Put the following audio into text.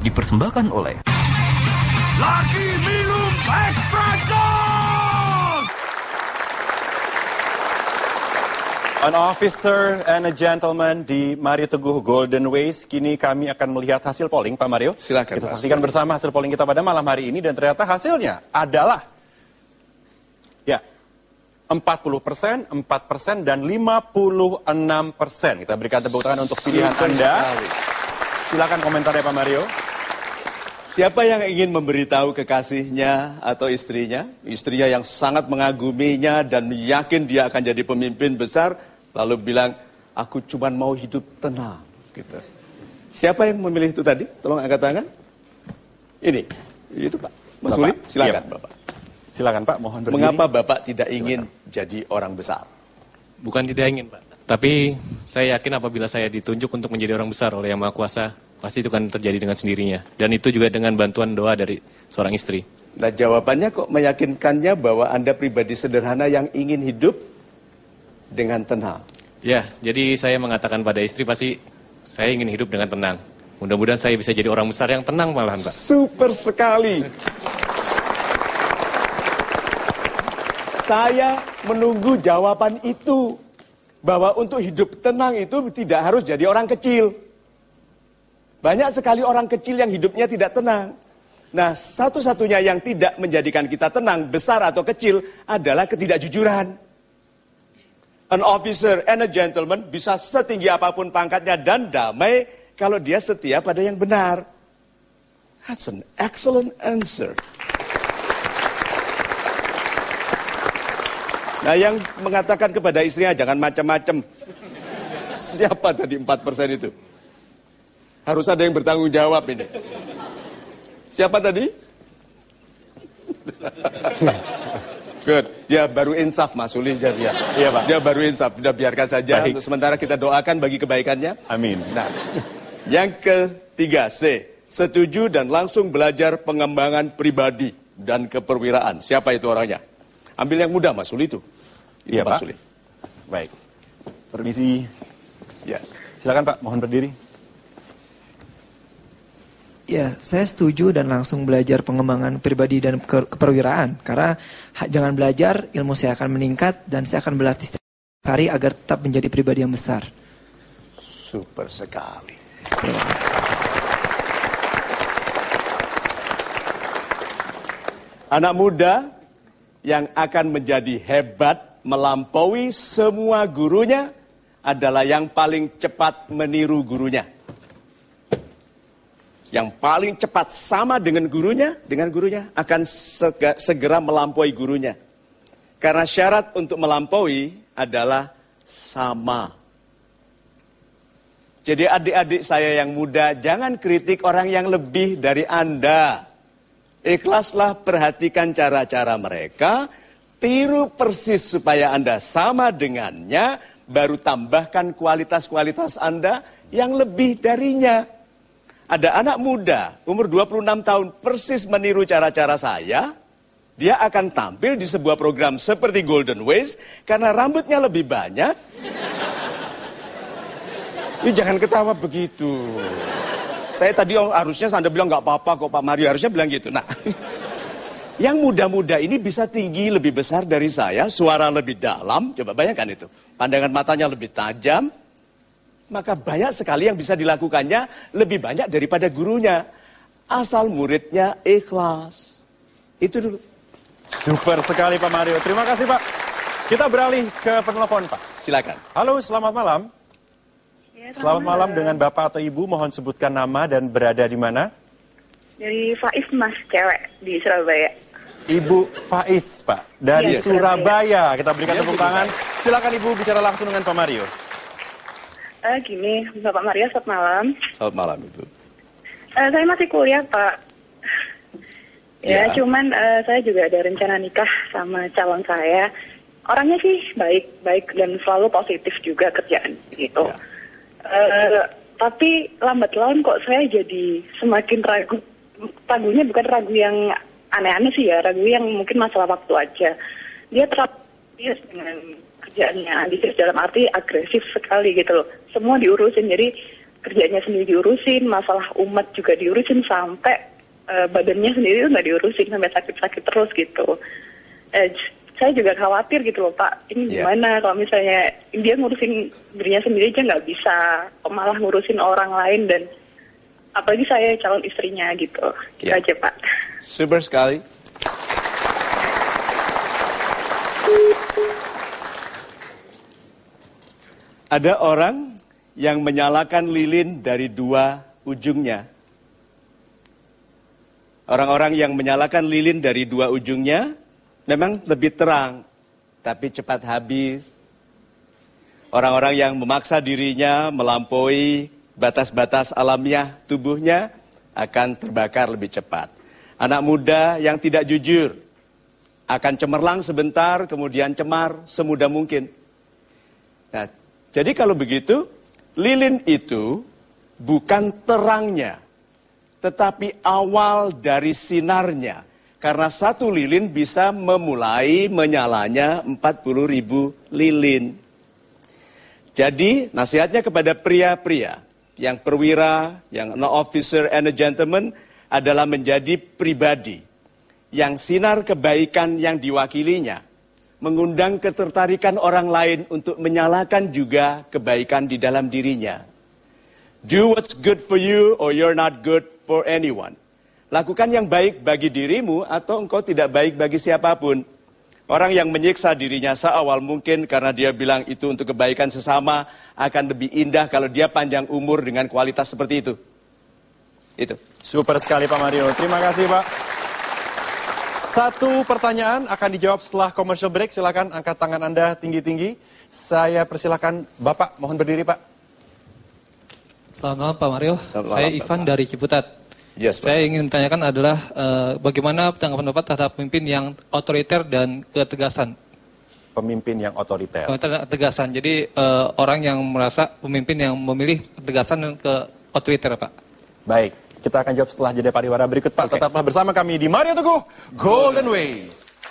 dipersembahkan oleh Lagi minum Extra Gold! An officer and a gentleman di Mario Teguh Golden Ways. Kini kami akan melihat hasil polling, Pak Mario. Silakan. Kita saksikan bersama hasil polling kita pada malam hari ini, dan ternyata hasilnya adalah 40%, 4%, dan 56%. Kita berikan tepuk tangan untuk pilihan Anda. Silakan komentarnya, Pak Mario. Siapa yang ingin memberitahu kekasihnya atau istrinya yang sangat mengaguminya dan yakin dia akan jadi pemimpin besar, lalu bilang, aku cuma mau hidup tenang. Gitu. Siapa yang memilih itu tadi? Tolong angkat tangan. Ini, itu Pak. Mas Uli, silakan iya. Bapak. Silakan Pak, mohon berdiri. Mengapa Bapak tidak ingin jadi orang besar? Bukan tidak ingin, Pak. Tapi saya yakin apabila saya ditunjuk untuk menjadi orang besar oleh Yang Maha Kuasa, pasti itu akan terjadi dengan sendirinya. Dan itu juga dengan bantuan doa dari seorang istri. Nah, jawabannya kok meyakinkannya bahwa Anda pribadi sederhana yang ingin hidup dengan tenang. Ya, jadi saya mengatakan pada istri, pasti saya ingin hidup dengan tenang. Mudah-mudahan saya bisa jadi orang besar yang tenang malahan, Pak. Super sekali. Saya menunggu jawaban itu. Bahwa untuk hidup tenang itu tidak harus jadi orang kecil. Banyak sekali orang kecil yang hidupnya tidak tenang. Nah, satu-satunya yang tidak menjadikan kita tenang, besar atau kecil, adalah ketidakjujuran. An officer and a gentleman bisa setinggi apapun pangkatnya dan damai kalau dia setia pada yang benar. That's an excellent answer. Nah, yang mengatakan kepada istrinya jangan macam-macam. Siapa tadi 4% itu? Harus ada yang bertanggung jawab ini. Siapa tadi? Good. Dia baru insaf, Mas Uli. Iya, Pak. Dia baru insaf. Sudah biarkan saja. Untuk sementara kita doakan bagi kebaikannya. Amin. Nah, yang ketiga, C. Setuju dan langsung belajar pengembangan pribadi dan keperwiraan. Siapa itu orangnya? Ambil yang muda, Mas Uli itu. Iya, Mas Pak. Uli. Baik. Permisi. Yes. Silakan Pak, mohon berdiri. Ya, saya setuju dan langsung belajar pengembangan pribadi dan keperwiraan. Karena dengan belajar, ilmu saya akan meningkat dan saya akan berlatih setiap hari agar tetap menjadi pribadi yang besar. Super sekali. Anak muda yang akan menjadi hebat melampaui semua gurunya adalah yang paling cepat meniru gurunya. Yang paling cepat sama dengan gurunya akan segera melampaui gurunya. Karena syarat untuk melampaui adalah sama. Jadi adik-adik saya yang muda, jangan kritik orang yang lebih dari Anda. Ikhlaslah perhatikan cara-cara mereka, tiru persis supaya Anda sama dengannya, baru tambahkan kualitas-kualitas Anda yang lebih darinya. Ada anak muda, umur 26 tahun, persis meniru cara-cara saya. Dia akan tampil di sebuah program seperti Golden Ways, karena rambutnya lebih banyak. Jangan ketawa begitu. Saya tadi harusnya Anda bilang nggak apa-apa kok Pak Mario, harusnya bilang gitu. Nah, yang muda-muda ini bisa tinggi lebih besar dari saya, suara lebih dalam, coba bayangkan itu. Pandangan matanya lebih tajam, maka banyak sekali yang bisa dilakukannya lebih banyak daripada gurunya. Asal muridnya ikhlas. Itu dulu. Super sekali Pak Mario, terima kasih Pak. Kita beralih ke penelpon Pak. Silakan. Halo, selamat malam. Selamat malam dengan Bapak atau Ibu, mohon sebutkan nama dan berada di mana? Dari Faiz Mas, cewek di Surabaya. Ibu Faiz Pak, dari Surabaya. Kita berikan tepuk tangan. Silakan Ibu bicara langsung dengan Pak Mario. Gini, Bapak Mario, selamat malam. Selamat malam Ibu. Saya masih kuliah Pak. Ya, cuman saya juga ada rencana nikah sama calon saya. Orangnya sih baik dan selalu positif juga kerjaan gitu. Ya. Tapi lambat laun kok saya jadi semakin ragu. Ragunya bukan ragu yang aneh-aneh sih ya, ragu yang mungkin masalah waktu aja. Dia terlalu dengan kerjaannya, ambisius dalam arti agresif sekali gitu loh. Semua diurusin, jadi kerjanya sendiri diurusin, masalah umat juga diurusin, sampai badannya sendiri tuh nggak diurusin, sampai sakit-sakit terus gitu. Saya juga khawatir gitu loh Pak, ini gimana kalau misalnya dia ngurusin dirinya sendiri aja nggak bisa, malah ngurusin orang lain, dan apalagi saya calon istrinya gitu. Gitu aja Pak. Super sekali. Ada orang yang menyalakan lilin dari dua ujungnya. Orang-orang yang menyalakan lilin dari dua ujungnya memang lebih terang, tapi cepat habis. Orang-orang yang memaksa dirinya melampaui batas-batas alamiah tubuhnya akan terbakar lebih cepat. Anak muda yang tidak jujur akan cemerlang sebentar, kemudian cemar semudah mungkin. Nah, jadi kalau begitu, lilin itu bukan terangnya, tetapi awal dari sinarnya. Karena satu lilin bisa memulai menyalanya 40.000 lilin. Jadi nasihatnya kepada pria-pria yang perwira, yang an officer and a gentleman adalah menjadi pribadi yang sinar kebaikan yang diwakilinya mengundang ketertarikan orang lain untuk menyalakan juga kebaikan di dalam dirinya. Do what's good for you or you're not good for anyone. Lakukan yang baik bagi dirimu atau engkau tidak baik bagi siapapun. Orang yang menyiksa dirinya seawal mungkin karena dia bilang itu untuk kebaikan sesama akan lebih indah kalau dia panjang umur dengan kualitas seperti itu. Itu. Super sekali Pak Mario. Terima kasih Pak. Satu pertanyaan akan dijawab setelah commercial break. Silakan angkat tangan Anda tinggi-tinggi. Saya persilakan Bapak, mohon berdiri Pak. Selamat malam Pak Mario. Saya Ivan dari Ciputat. Yes, Pak. Saya ingin menanyakan adalah bagaimana tanggapan Bapak terhadap pemimpin yang otoriter dan ketegasan. Pemimpin yang otoriter. Ketegasan. Jadi orang yang merasa pemimpin yang memilih ketegasan dan ke otoriter Pak. Baik. Kita akan jawab setelah jeda pariwara berikut Pak. Tetaplah bersama kami di Mario Teguh Golden Ways.